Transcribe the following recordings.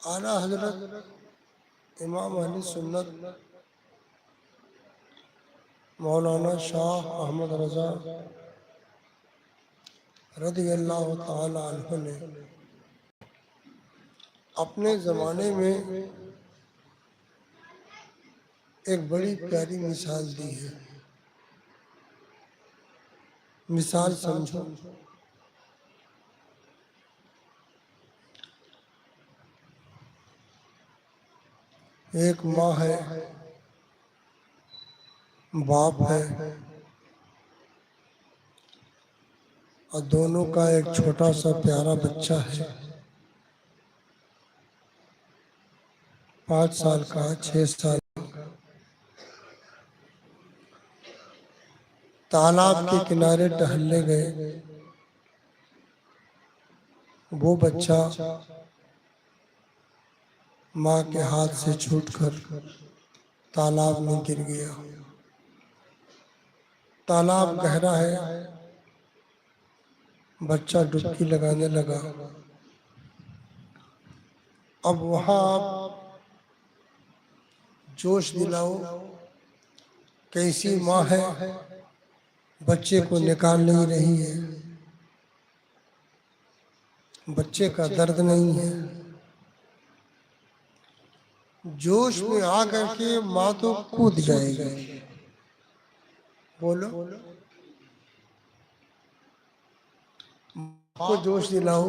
आला हजरत इमाम अहले सुन्नत मौलाना शाह अहमद रजा रज़ियल्लाहु ताला अन्हु ने अपने ज़माने में एक बड़ी प्यारी मिसाल दी है। मिसाल समझो, एक माँ है, बाप है और दोनों का एक छोटा सा प्यारा बच्चा है। 5 साल का, 6 साल का। तालाब के किनारे टहलने गए। वो बच्चा माँ के हाथ से छूटकर तालाब में गिर गया। तालाब गहरा है, बच्चा डुबकी लगाने लगा। अब वहां जोश दिलाओ, कैसी माँ है, बच्चे को निकाल नहीं रही है, बच्चे का दर्द नहीं है। जोश में आकर के माँ तो कूद जाएगी। बोलो, को जोश दिलाओ,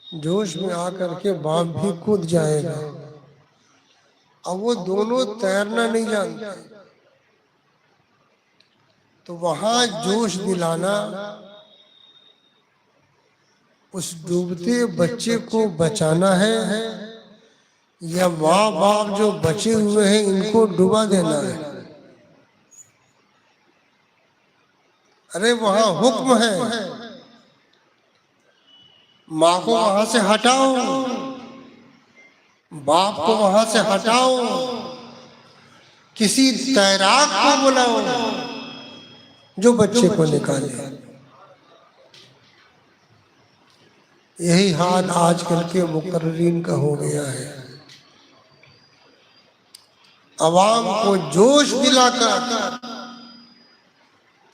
जोश में आकर के बाप भी कूद जाएगा। अब वो दोनों तैरना नहीं जानते, तो वहां जोश दिलाना, उस डूबते बच्चे को बचाना है या माँ बाप जो बचे हुए हैं इनको डुबा देना है? अरे वहां हुक्म है, माँ को वहां से हटाओ, बाप को वहां से हटाओ, किसी तैराक को बुलाओ जो बच्चे को निकाले। यही हाल आजकल के मुकर्रीन का हो गया है। अवाम को जोश दिलाकर,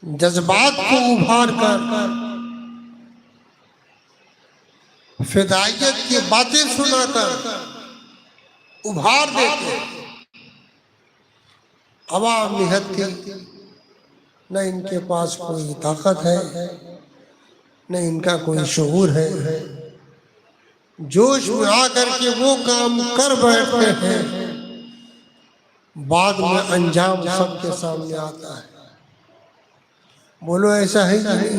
जज्बात को उभार कर, फिदायत की बातें सुनाकर उभार देते। अवाम निहत्ती, न इनके पास कोई ताकत है, न इनका कोई शऊर है। जोश में आकर के वो काम कर बैठते हैं, बाद में अंजाम सबके सामने आता है। बोलो ऐसा है कि नहीं?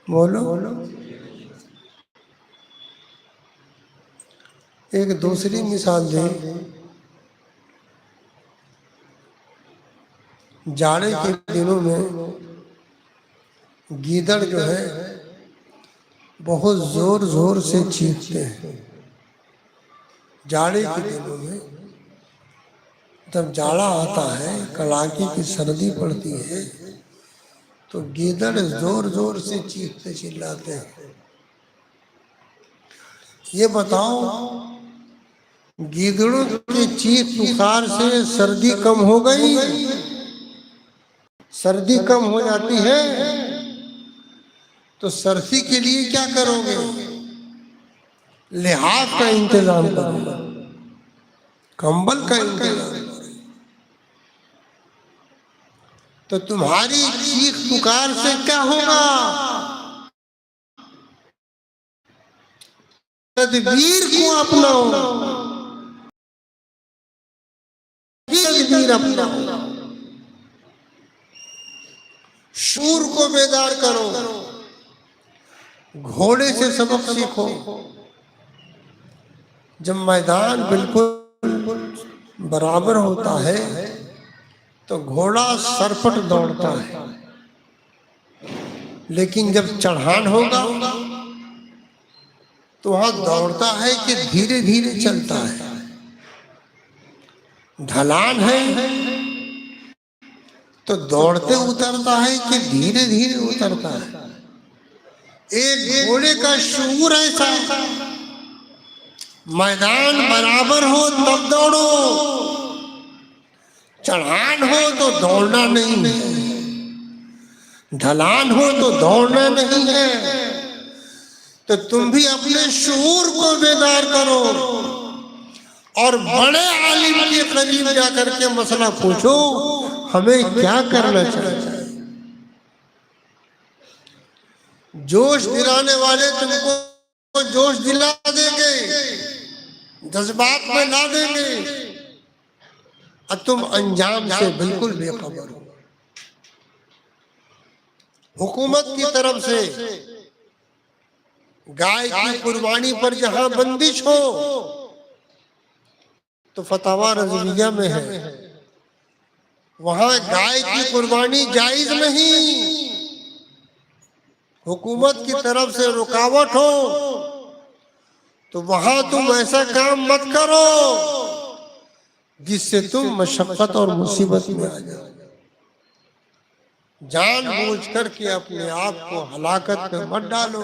बोलो। एक दूसरी मिसाल दी। जाड़े के दिनों में गीदड़ जो है बहुत जोर जोर से चीखते हैं। जाड़े के दिनों में जब जाड़ा आता है, कड़ाके की सर्दी पड़ती है, तो गीदड़ जोर जोर से चीखते चिल्लाते हैं। ये बताओ, गीदड़ों के चीख पुकार से सर्दी कम हो गई? सर्दी कम हो जाती है तो सर्दी के लिए क्या करोगे? लिहाफ का इंतजाम करोगे, कंबल का इंतजाम। तो तुम्हारी चीख पुकार से क्या होगा? तदबीर को अपनाओ, तदबीर अपनाओ, शूर को बेदार करो, घोड़े से सबक सीखो। जब मैदान बिल्कुल बराबर होता है तो घोड़ा सरपट दौड़ता है, लेकिन जब चढ़ान होगा तो वहां दौड़ता है कि धीरे धीरे चलता है। ढलान है तो दौड़ते उतरता है कि धीरे धीरे उतरता है। एक घोड़े का शऊर ऐसा मैदान बराबर हो तब दौड़ो, चढ़ान हो तो दौड़ना नहीं है, ढलान हो तो दौड़ना नहीं है। तो तुम भी अपने शूर को बेदार करो और बड़े आलिम के करीब जाकर के मसला पूछो, हमें क्या करना चाहिए। जोश दिलाने वाले तुमको जोश दिला देंगे, जज्बात में ला देंगे, और तुम अंजाम से बिल्कुल बेखबर हो। हुकूमत की तरफ से गाय की कुर्बानी पर जहां बंदिश हो तो फतवा रज़विया में है, वहां गाय की कुर्बानी जायज नहीं। हुकूमत की तरफ से रुकावट हो तो वहां तुम ऐसा काम मत करो जिससे तुम मशक्कत और मुसीबत में आ जाओ। जानबूझ करके अपने आप को हलाकत में मत डालो।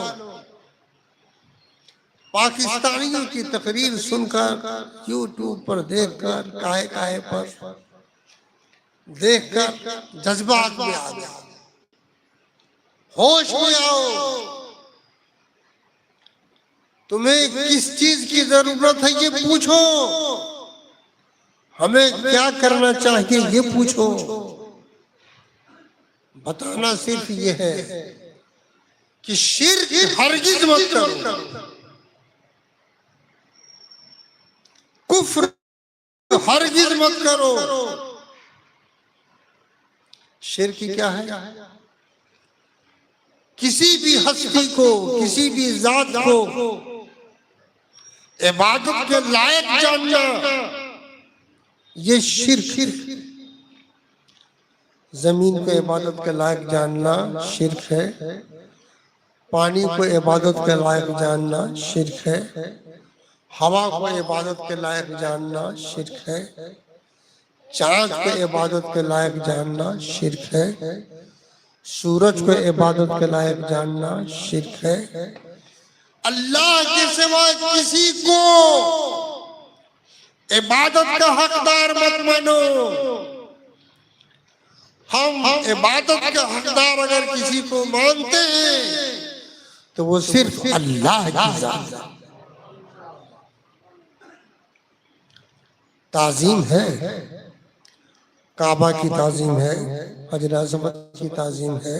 पाकिस्तानियों की तकरीर सुनकर, यूट्यूब पर देखकर, काहे पर देखकर जज्बात में आ जाओ, होश में आओ। तुम्हें किस चीज की जरूरत है ये पूछो, हमें क्या करना चाहिए ये पूछो। बताना सिर्फ ये है कि शिर्क हरगिज मत करो, कुफ्र हरगिज मत करो। शिर्क क्या है? किसी भी हस्ती को, किसी भी जात को इबादत के लायक जानना, ये शिर्क। जमीन को इबादत के लायक जानना शिर्क है, पानी को इबादत के लायक जानना शिर्क है, हवा को इबादत के लायक जानना शिर्क है, चांद को इबादत के लायक जानना शिर्क है, सूरज को इबादत के लायक जानना शिर्क है। अल्लाह के सिवा किसी को इबादत का हकदार मत मानो। हम इबादत का हकदार अगर किसी को मानते हैं तो वो सिर्फ अल्लाह की जात ताज़ीम है। काबा की ताज़ीम है, हजर अज़मत की ताज़ीम है,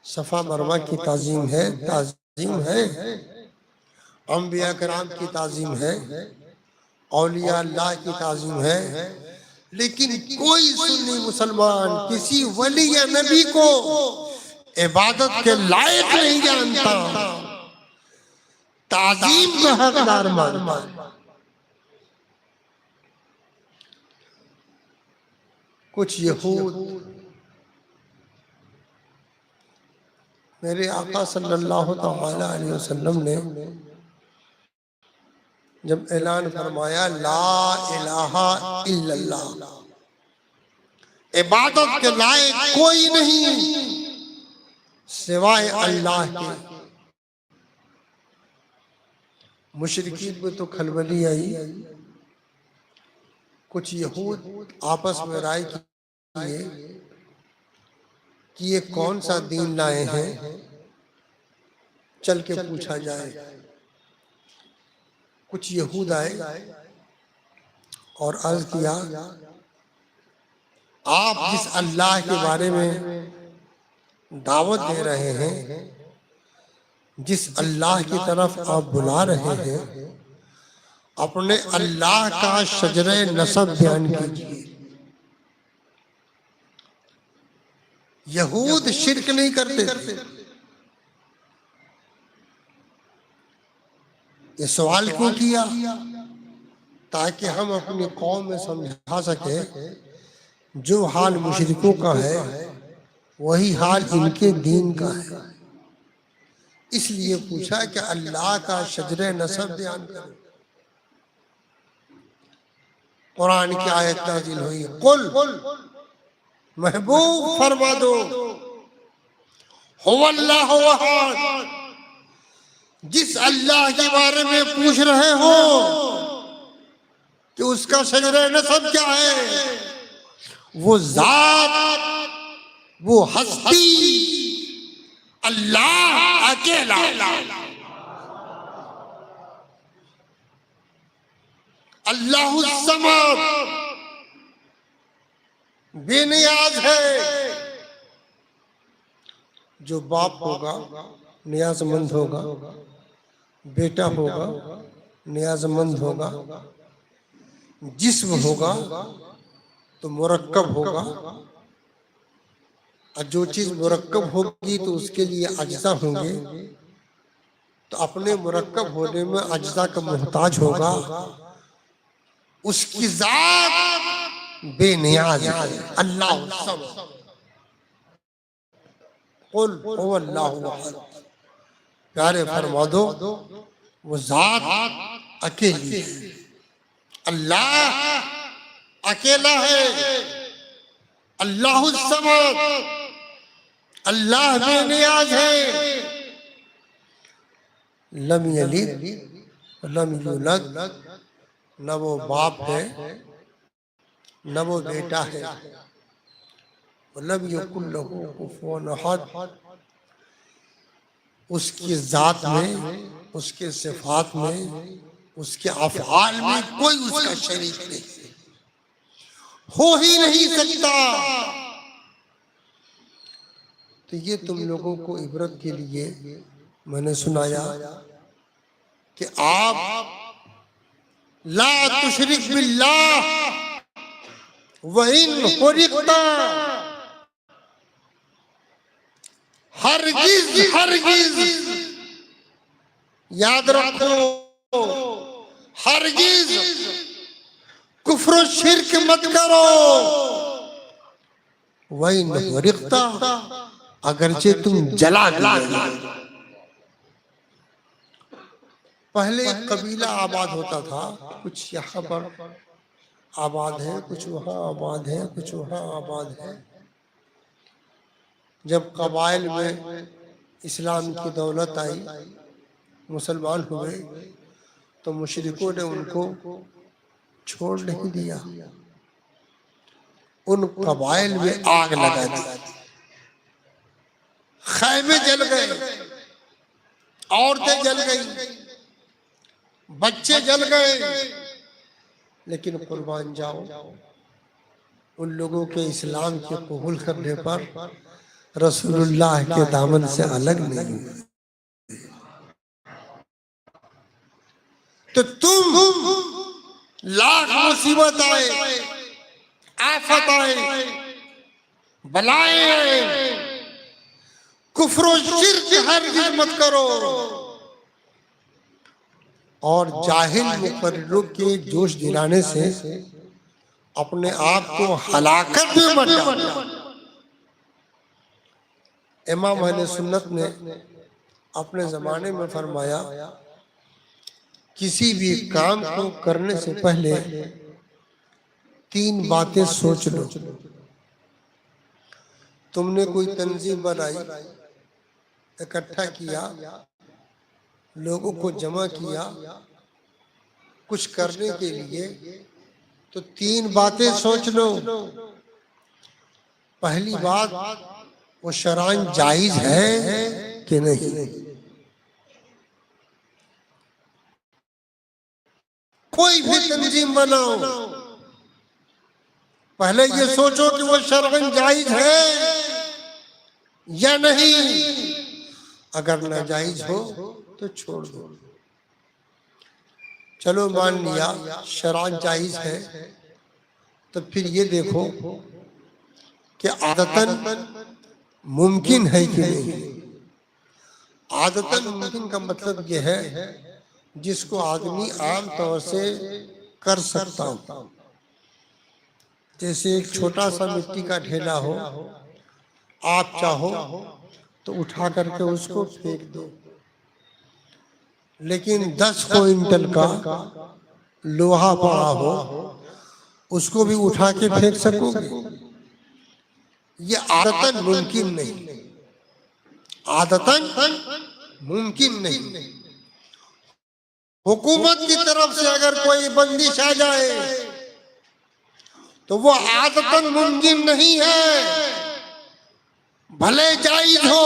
सफ़ा मरवा की ताज़ीम है, अंबिया कराम की ताज़ीम है, औलिया अल्लाह की ताज़ीम है। लेकिन कोई सुन्नी मुसलमान किसी वली या नबी को इबादत के लायक नहीं जानता, ताज़ीम का हकदार मानता। कुछ यहूद मेरे आका सल्लल्लाहु अलैहि वसल्लम ने जब ऐलान फरमाया ला इलाहा इल्लल्लाह, इबादत के लायक कोई नहीं सिवाय अल्लाह के, मुशरिकीन में तो खलबली आई। कुछ यहूद आपस में राय किए कि ये कौन सा दीन लाए हैं, चल के पूछा जाए। कुछ यहूद आए और अर्ज किया, आप जिस अल्लाह के बारे में दावत दे रहे हैं, जिस अल्लाह की तरफ आप बुला रहे हैं, अपने अल्लाह का शजरे नसब बयान कीजिए। यहूद शिर्क नहीं करते थे। ये सवाल क्यों किया? ताकि हम अपनी कौम में समझा सके जो हाल मुशरिकों का है वही हाल इनके दीन का है। इसलिए पूछा कि अल्लाह का शजरे नसब बयान करो। कुरान की आयत नाज़िल हुई, कुल महबूब फरमा दो, हुवल्लाहु अहद, जिस अल्लाह के बारे में पूछ रहे हो कि उसका शजरे नसब क्या है, वो जात, वो हस्ती अल्लाह अकेला। अल्लाहु समद, बेनियाज है। जो बाप होगा नियाजमंद होगा, बेटा होगा नियाजमंद होगा, जिस्म होगा तो मुरक्कब होगा, और जो चीज मुरक्कब होगी तो उसके लिए अज्जा होंगे, तो अपने मुरक्कब होने में अज्जा का मोहताज होगा। उसकी जात बेनियाज है। अल्लाह समद, कुल हुवल्लाहु अहद, प्यारे फरमा दो वो जात अकेली है, अल्लाह अकेला है। अल्लाहु समद, अल्लाह बेनियाज है। लम यलिद लम यूलद, न वो बाप है न वो बेटा है। लम यकुल लहू कुफुवन अहद, उसकी जात में, उसके सिफात में, उसके अफ़आल में कोई उसका शरीक नहीं, हो ही नहीं सकता। तो ये तुम लोगों को इबरत के लिए मैंने सुनाया कि आप ला तुशरिक बिल्लाह व इन हुरिकता, हरगिज हरगिज याद रखो, हरगिज कुफ्र शिरक मत करो। व इन हुरिकता, अगरचे तुम जला दिए। पहले कबीला आबाद होता था, कुछ यहाँ पर आबाद है, कुछ वहाँ आबाद है, कुछ वहाँ आबाद है। जब कबाइल में इस्लाम की दौलत आई, मुसलमान हुए, तो मुशरिकों ने उनको छोड़ नहीं दिया, उन कबाइल में आग लगा दी, खैमे जल गए, औरतें जल गई, बच्चे जल गए। लेकिन कुर्बान जाओ, उन लोगों के इस्लाम के कबूल करने पर रसूलुल्लाह के दामन से अलग नहीं हुए। तो तुम लाख मुसीबत आए, आफत आए, बलाएं आए, कुफ्र शिर्क हरगिज मत करो, और जाहिल मुकर्रिरों के जोश दिलाने से अपने आप को हलाकत में मत डालो। इमाम अहले सुन्नत ने अपने जमाने में फरमाया, किसी भी काम को करने से पहले 3 बातें सोच लो। तुमने कोई तंजीम बनाई, इकट्ठा किया, लोगों को जमा किया कुछ करने के लिए, तो 3 बातें सोच लो। पहली बात, वो शरअन जायज है कि नहीं। कोई भी तंजीम बनाओ, पहले ये सोचो कि वो शरअन जायज है या नहीं। अगर नाजायज हो तो छोड़ दो। चलो मान लिया शरअन जायज है, तो फिर ये देखो कि आदतन मुमकिन है कि नहीं। आदतन मुमकिन का मतलब ये है जिसको आदमी आम तौर से कर सकता हो। जैसे एक छोटा सा मिट्टी का ढेला हो, आप चाहो तो उठा करके उसको फेंक दो, लेकिन 10 क्विंटल का लोहा पड़ा हो उसको भी उठा के फेंक सकोगे? ये आदतन मुमकिन नहीं, आदतन मुमकिन नहीं। हुकूमत की तरफ से अगर कोई बंदिश आ जाए तो वो आदतन मुमकिन नहीं है, भले जायज हो,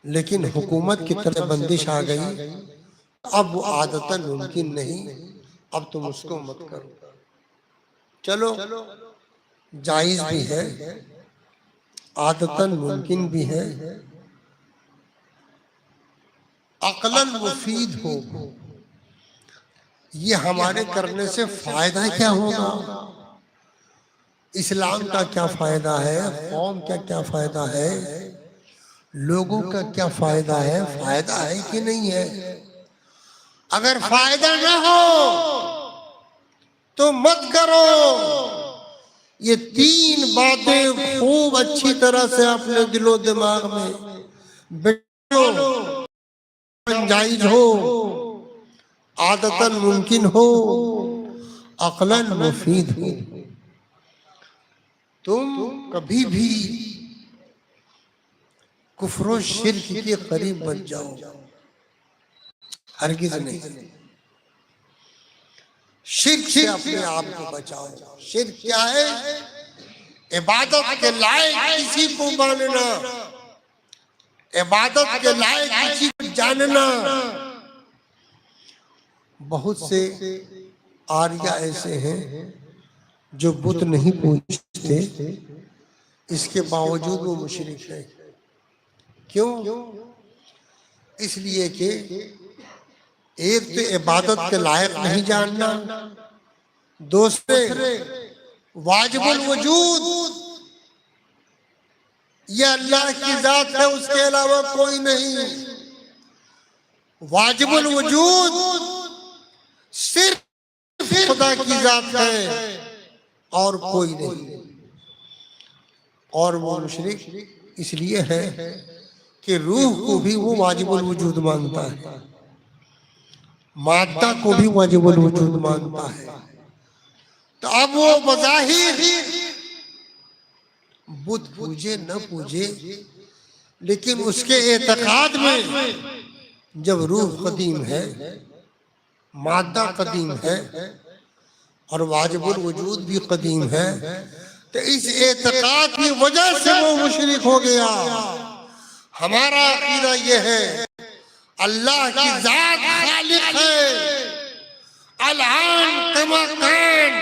लेकिन हुकूमत की तरफ बंदिश आ गई, अब वो आदतन मुमकिन नहीं, अब तुम उसको मत करो। चलो जायज भी है, आदतन मुमकिन भी है, अकलन मुफीद हो, ये हमारे करने से फायदा क्या होगा, इस्लाम का क्या फायदा है, कौम का क्या फायदा है, लोगों का क्या फायदा है कि नहीं है। अगर फायदा ना हो तो मत करो। ये तीन बातें खूब अच्छी तरह से अपने दिलो दिमाग में बैठो। जायज हो, आदतन मुमकिन हो, अकलन मुफीद हो। तुम कभी भी कुफ्र शिर्क के करीब मत जाओ, हरगिज नहीं। शिर्क से अपने आप को बचाओ। शिर्क क्या है? इबादत के लायक किसी को मानना, इबादत के लायक किसी को जानना। बहुत से आर्या ऐसे हैं जो बुत नहीं पूजते, इसके बावजूद वो मुशरिक है। क्यों? इसलिए कि एक तो इबादत के लायक नहीं जानना, दूसरे वाजिबुल वजूद, ये अल्लाह की जात है, उसके अलावा कोई नहीं। वाजिबुल वजूद सिर्फ खुदा की जात है और कोई नहीं। और वो मुशरिक इसलिए है कि रूह को भी वो वाजिबुल वजूद मानता है, मादा को भी वाजिबुल वजूद मानता है। तो अब वो बज़ाहिर बुत पूजे न पूजे, लेकिन उसके एतकाद में जब रूह कदीम है, मादा कदीम है और वाजिबुल वजूद भी कदीम है, तो इस एतकाद की वजह से वो मुशरिक हो गया। हमारा अकीदा ये है अल्लाह की जात खालिक है, अल-आन कमा कान,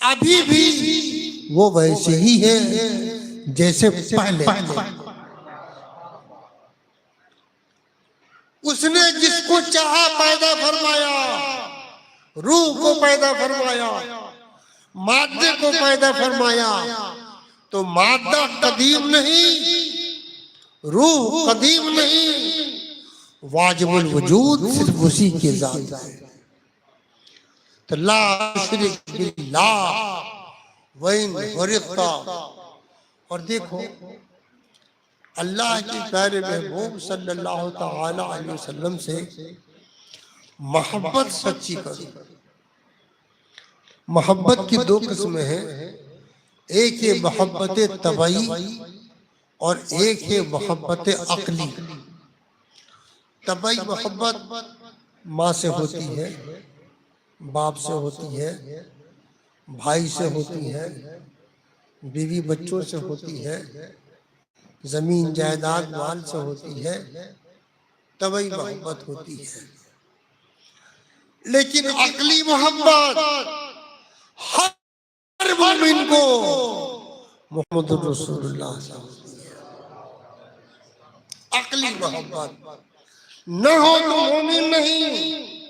अभी भी वो वैसे ही है जैसे पहले। उसने जिसको चाहा पैदा फरमाया, रूह को पैदा फरमाया, मादे को पैदा फरमाया। तो मादा कदीम नहीं, रूह कदीम नहीं, वाजिबुल वजूद सिर्फ उसी की जात है। तो ला शुरिक बिल्लाह वइन फरिक़्ता। और देखो अल्लाह के प्यारे महबूब सल्लल्लाहु तआला अलैहि वसल्लम से मोहब्बत सच्ची करो। मोहब्बत की दो किस्में हैं, एक है मोहब्बत तबई और एक है मोहब्बत अक्ली। तबई मोहब्बत माँ से होती है, बाप से होती है, भाई से होती है, बीवी बच्चों से होती है, जमीन जायदाद माल से होती है, तबई मोहब्बत होती है। लेकिन अक्ली मोहब्बत हर मोमिन को मोहम्मद रसूलुल्लाह अक्ली मोहब्बत न हो तो मोमिन नहीं।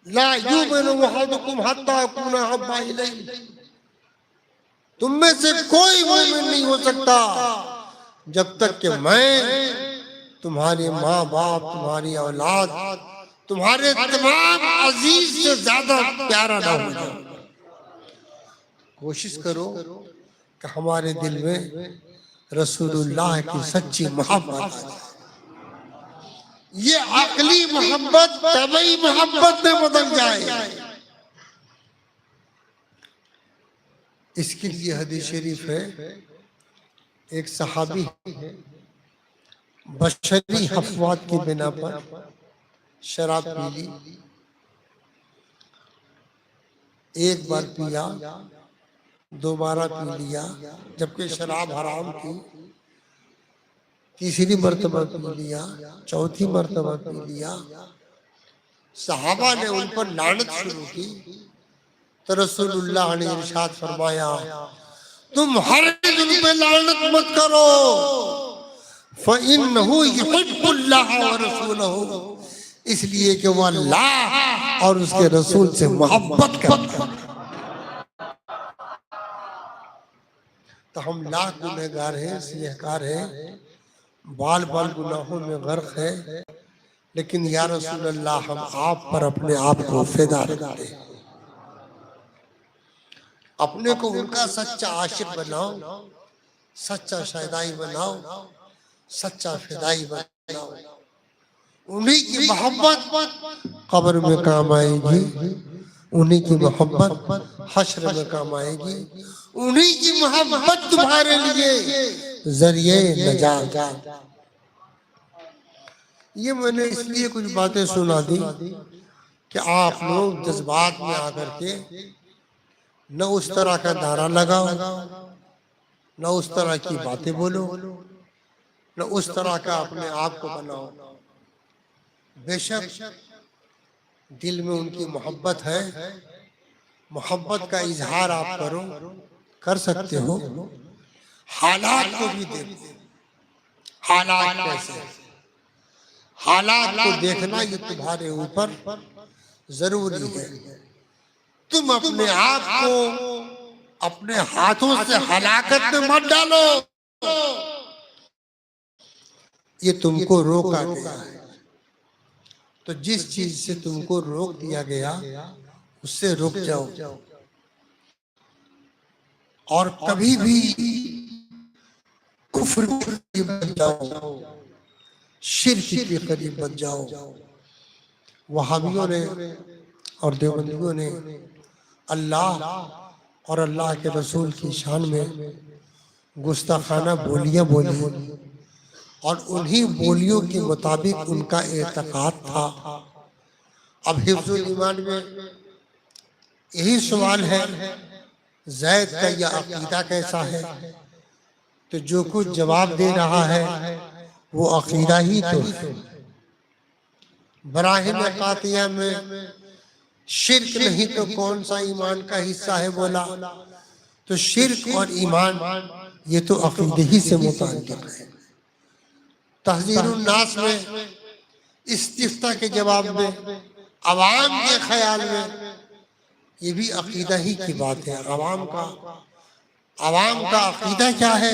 ला युमिनु अहदुकुम हत्ता यकूना अहब्बा इलैहि, तुम में से कोई मोमिन नहीं हो सकता जब तक कि मैं तुम्हारे माँ बाप, तुम्हारी औलाद, तुम्हारे तमाम अजीज से ज्यादा प्यारा ना हो जाऊं। कोशिश करो कि हमारे दिल में रसूलुल्लाह की सच्ची मोहब्बत आ जाए। ये अकली मोहब्बत तबई मोहब्बत में बदल जाए। इसके लिए हदीस शरीफ है, एक सहाबी बशरी हफवात की बिना पर शराब पी ली, एक बार पिया, दोबारा पी लिया, जबकि शराब हराम थी, तीसरी मर्तबा पी लिया, चौथी मर्तबा पी लिया, सहाबा ने उन पर लानत शुरू की, तो रसूलुल्लाह ने इरशाद फरमाया, तुम हर दिन पे लानत मत करो, फ़इन्नहु युहिब्बुल्लाह व रसूलहु, इसलिए कि वह अल्लाह और उसके रसूल से मोहब्बत करता है। तो हम लाख गुनहगार हैं, सिनहकार हैं, बाल बाल गुनाहों में गर्क है, लेकिन या रसूल अल्लाह हम आप पर अपने आप को फिदा रखते हैं। अपने को उनका सच्चा आशिक बनाओ, सच्चा शहदाई बनाओ, सच्चा फिदाई बनाओ। उन्हीं की मोहब्बत कब्र में काम आएगी, उन्हीं की मोहब्बत हश्र में काम आएगी, उन्हीं की मोहब्बत तुम्हारे लिए जरिए नजात। ये मैंने इसलिए कुछ बातें सुना दी कि आप लोग जज्बात में आकर के न उस तरह का नारा लगाओ, न उस तरह की बातें बोलो, न उस तरह का अपने आप को बनाओ। बेशक दिल में उनकी मोहब्बत है, मोहब्बत का इजहार आप करो, कर सकते हो। हालात को भी देखो, हालात कैसे, हालात को देखना ये तुम्हारे ऊपर जरूरी है। तुम अपने आप को अपने हाथों से हलाकत में मत डालो, ये तुमको रोका गया है। तो जिस चीज से तुमको रोक दिया गया उससे रुक जाओ, और कभी भी कुफ्र के करीब मत जाओ, शिर्क के करीब मत जाओ। वहाबियों ने और देवबंदियों ने अल्लाह और अल्लाह के रसूल की शान में गुस्ताखाना बोलियां बोली, और उन्हीं बोलियों के मुताबिक उनका एतकाद था। अब हिफ्जुल ईमान में यही सवाल है, ज़ैद का यह अकीदा कैसा है? तो जो कुछ जवाब दे रहा है वो अकीदा ही तो है। बराहिन कातिया में शिर्क नहीं तो कौन सा ईमान का हिस्सा है बोला, तो शिर्क और ईमान ये तो अकीदे ही से मुताल्लिक़ है। तहज़ीरुन नास में इस्तिफ्ता के जवाब में अवाम के ख्याल में ये भी अकीदा ही की बात है। अवाम का अकीदा क्या है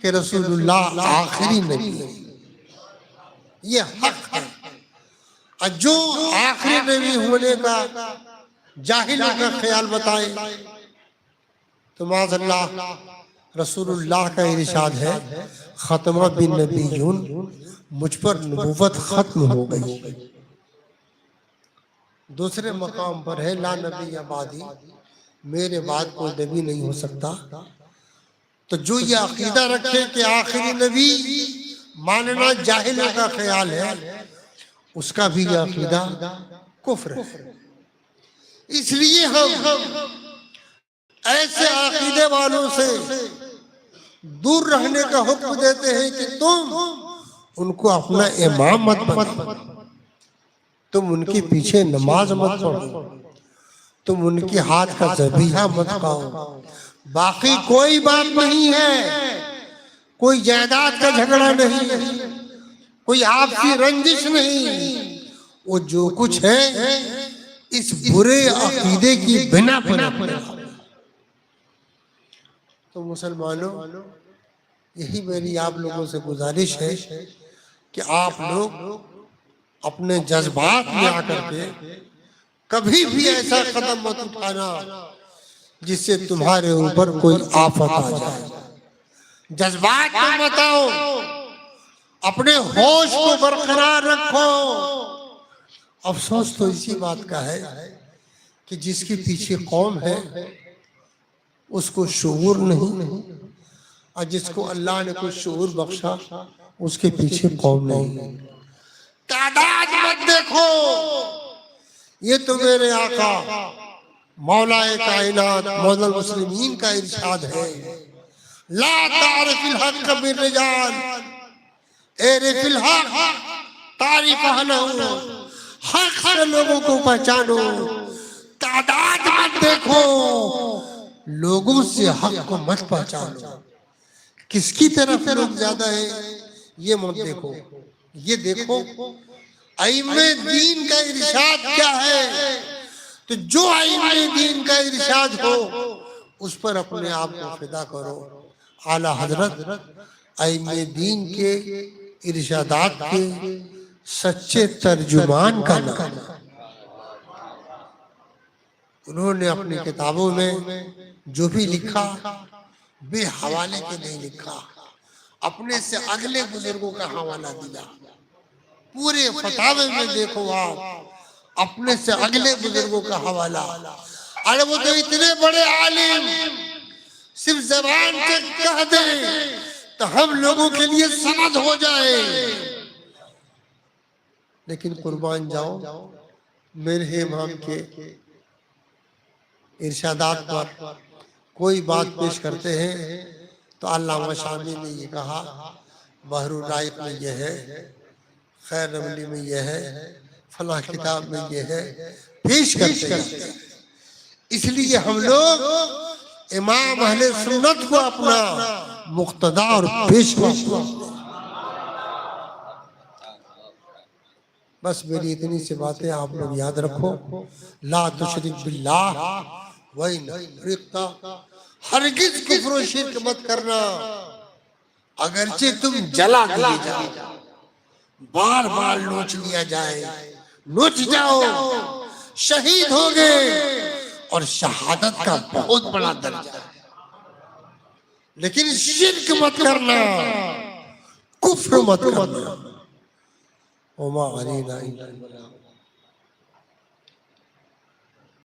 कि रसूलुल्लाह आखिरी नबी है, ये हक है। और जो आखिरी नबी होने का जाहिलों का ख्याल बताए तो माज़अल्लाह रसूलुल्लाह का इरशाद है, खत्मा बिन नबीयून, मुझ पर नबूवत खत्म हो गई। दूसरे मकाम पर है ला नबी अबादी, मेरे बाद कोई नबी नहीं हो सकता। तो जो ये अकीदा रखे कि आखिरी नबी मानना जाहिलों का ख्याल है, उसका भी यह अकीदा कुफ्र है। इसलिए हम ऐसे अकीदे वालों से दूर रहने का हुक्म देते हैं कि तुम उनको अपना इमाम मत बनाओ, तुम उनके पीछे नमाज मत पढ़ो, तुम उनके हाथ का ज़बीहा मत खाओ। बाकी कोई बात नहीं है, कोई जायदाद का झगड़ा नहीं, कोई आपसी रंजिश नहीं। वो जो कुछ है इस बुरे अकीदे की बिना पर। तो मुसलमानों, यही मेरी आप लोगों से गुजारिश है कि आप लोग अपने जज्बात में आकर के कभी भी ऐसा कदम मत उठाना जिससे तुम्हारे ऊपर कोई आफत आ जाए। जज्बात में मत आओ, अपने होश को बरकरार रखो। अफसोस तो इसी बात का है कि जिसके पीछे कौम है उसको शऊर नहीं, और जिसको अल्लाह ने कोई शऊर बख्शा उसके पीछे कौम नहीं। तादाद मत देखो, ये तो मेरे आका मौलाए कायनात मौला मुस्लिमीन का इरशाद है, ला तारिफिल हक बिर्रिजाल, एरिफिल हक तारिफ अहलहू, हक से लोगों को पहचानो, तादाद मत देखो, लोगों से हक को मत पहचानो। किसकी तरफ लोग ज्यादा है ये मत देखो, ये देखो आइम्मे दीन का इरशाद क्या है। तो जो आइम्मे दीन का इरशाद हो उस पर अपने आप को फिदा करो। आला हजरत आइम्मे दीन के इरशादात के सच्चे तर्जुमान का नाम। उन्होंने अपनी किताबों में जो भी लिखा बेहवाले के नहीं लिखा, अपने से अगले बुजुर्गों का हवाला दिया। पूरे फतावे में देखो आप, अपने से अगले बुजुर्गों का हवाला। अरे वो तो इतने बड़े आलिम, सिर्फ जबान से कह दे तो हम लोगों के लिए समझ हो जाए, लेकिन कुर्बान जाओ मेरे इमाम के इरशादात पर कोई बात पेश करते हैं तो अल्लामा शामी ने ये कहा, बहरुल राइक में ये है, खैर रमली में ये है, फलां किताब में ये है, पेश करते हैं। इसलिए हम लोग इमाम अहले सुन्नत को अपना मुक्तदा और पेशवा। बस मेरी इतनी सी बातें आप लोग याद रखो। ला तुशरिक बिल्लाह व इन रिक्ता, हरगिज कुफ्र व शिर्क मत करना, अगरचे तुम जला दिए जाओ, बार बार नोच लिया जाए, नोच जाओ, शहीद हो गए और शहादत का बहुत बड़ा दर्जा, लेकिन शिर्क मत करना, कुफ्र मत करना। ओमा अलैना इल्लल बलाग।